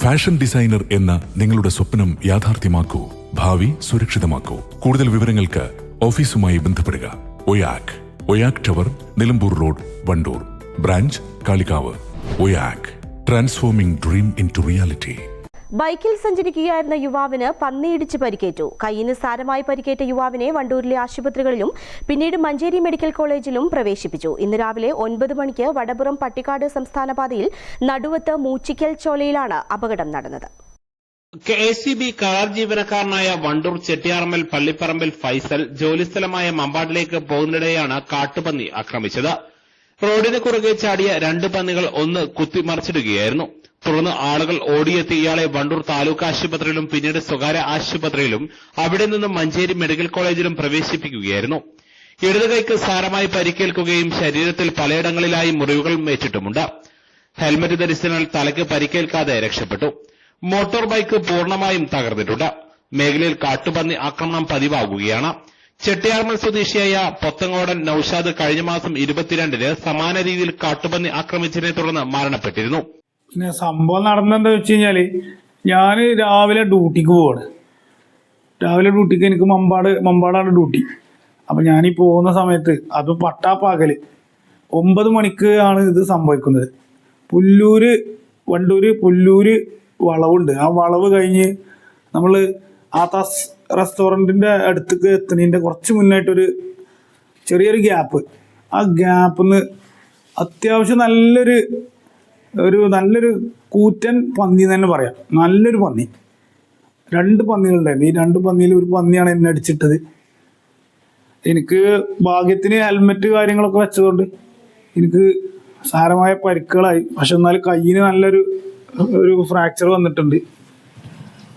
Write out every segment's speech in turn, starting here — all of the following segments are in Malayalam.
ഫാഷൻ ഡിസൈനർ എന്ന നിങ്ങളുടെ സ്വപ്നം യാഥാർത്ഥ്യമാക്കൂ. ഭാവി സുരക്ഷിതമാക്കൂ. കൂടുതൽ വിവരങ്ങൾക്ക് ഓഫീസുമായി ബന്ധപ്പെടുക. Oyak tower, Nilambur road, Wandoor. Branch Kalikavu. Oyak, transforming dream into reality. ബൈക്കിൽ സഞ്ചരിക്കുകയായിരുന്ന യുവാവിന് പന്നിയിടിച്ച് പരിക്കേറ്റു. കൈയിന് സാരമായി പരിക്കേറ്റ യുവാവിനെ വണ്ടൂരിലെ ആശുപത്രികളിലും പിന്നീട് മഞ്ചേരി മെഡിക്കൽ കോളേജിലും പ്രവേശിപ്പിച്ചു. ഇന്ന് രാവിലെ 9 മണിക്ക് വടപുറം പട്ടിക്കാട് സംസ്ഥാന പാതയിൽ നടുവത്ത് മൂച്ചിക്കൽ ചോലയിലാണ് അപകടം നടന്നത്. KSEB കരാർ ജീവനക്കാരനായ വണ്ടൂർ ചെട്ടിയാർമൽ പള്ളിപ്പറമ്പിൽ ഫൈസൽ ജോലിസ്ഥലമായ മമ്പാടിലേക്ക് പോകുന്നിടെയാണ് കാട്ടുപന്നി ആക്രമിച്ചത്. റോഡിന് കുറുകെ ചാടിയ 2 പന്നികൾ ഒന്ന് കുത്തിമറിച്ചിടുകയായിരുന്നു. തുടർന്ന് ആളുകൾ ഓടിയെത്തി ഇയാളെ വണ്ടൂർ താലൂക്ക് ആശുപത്രിയിലും പിന്നീട് സ്വകാര്യ ആശുപത്രിയിലും അവിടെ നിന്നും മഞ്ചേരി മെഡിക്കൽ കോളേജിലും പ്രവേശിപ്പിക്കുകയായിരുന്നു. ഇടത് കൈക്ക് സാരമായി പരിക്കേൽക്കുകയും ശരീരത്തിൽ പലയിടങ്ങളിലായി മുറിവുകൾ ഏറ്റിട്ടുമുണ്ട്. ഹെൽമറ്റ് ധരിച്ചതിനാൽ തലയ്ക്ക് പരിക്കേൽക്കാതെ രക്ഷപ്പെട്ടു. മോട്ടോർ ബൈക്ക് പൂർണ്ണമായും തകർന്നിട്ടുണ്ട്. മേഖലയിൽ കാട്ടുപന്നി ആക്രമണം പതിവാകുകയാണ്. ചെട്ടിയാർമൽ സ്വദേശിയായ പൊത്തങ്ങോടൻ നൌഷാദ് കഴിഞ്ഞ മാസം 22-ന് സമാന രീതിയിൽ കാട്ടുപന്നി ആക്രമിച്ചതിനെ തുടർന്ന് മരണപ്പെട്ടിരുന്നു. പിന്നെ സംഭവം നടന്നെന്താ വെച്ച് കഴിഞ്ഞാല് ഞാൻ രാവിലെ ഡ്യൂട്ടിക്ക് പോവാണ്. രാവിലെ ഡ്യൂട്ടിക്ക് എനിക്ക് മമ്പാടാണ് ഡ്യൂട്ടി. അപ്പം ഞാനീ പോകുന്ന സമയത്ത് അത് പട്ടാപ്പാകല് 9 മണിക്ക് ആണ് ഇത് സംഭവിക്കുന്നത്. വണ്ടൂര് പുല്ലൂര് വളവുണ്ട്. ആ വളവ് കഴിഞ്ഞ് നമ്മൾ ആതാസ് റെസ്റ്റോറൻറ്റിൻ്റെ അടുത്തേക്ക് എത്തുന്നതിൻ്റെ കുറച്ച് മുന്നായിട്ടൊരു ചെറിയൊരു ഗ്യാപ്പ്. ആ ഗ്യാപ്പിന്ന് അത്യാവശ്യം നല്ലൊരു കൂറ്റൻ പന്നി എന്ന് തന്നെ പറയാം. നല്ലൊരു പന്നി. 2 പന്നികളുണ്ടായിരുന്നു. ഈ 2 പന്നിയിൽ ഒരു പന്നിയാണ് എന്നെ അടിച്ചിട്ടത്. എനിക്ക് ഭാഗ്യത്തിന് ഹെൽമെറ്റ് കാര്യങ്ങളൊക്കെ വെച്ചതുകൊണ്ട് എനിക്ക് സാരമായ പരിക്കുകളായി. പക്ഷെ എന്നാലും കയ്യിന് നല്ലൊരു ഫ്രാക്ചർ വന്നിട്ടുണ്ട്.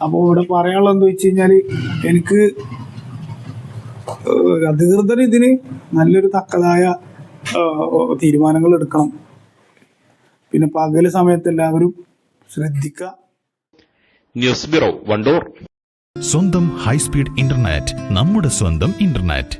അപ്പോൾ ഇവിടെ പറയാനുള്ളത് എന്താ വെച്ച് കഴിഞ്ഞാൽ എനിക്ക് അധികൃതർ ഇതിന് നല്ലൊരു തക്കതായ തീരുമാനങ്ങൾ എടുക്കണം. പിന്നെ പകല് സമയത്ത് എല്ലാവരും ശ്രദ്ധിക്കുക. News bureau, Wandoor. സ്വന്തം ഹൈസ്പീഡ് ഇന്റർനെറ്റ്, നമ്മുടെ സ്വന്തം ഇന്റർനെറ്റ്.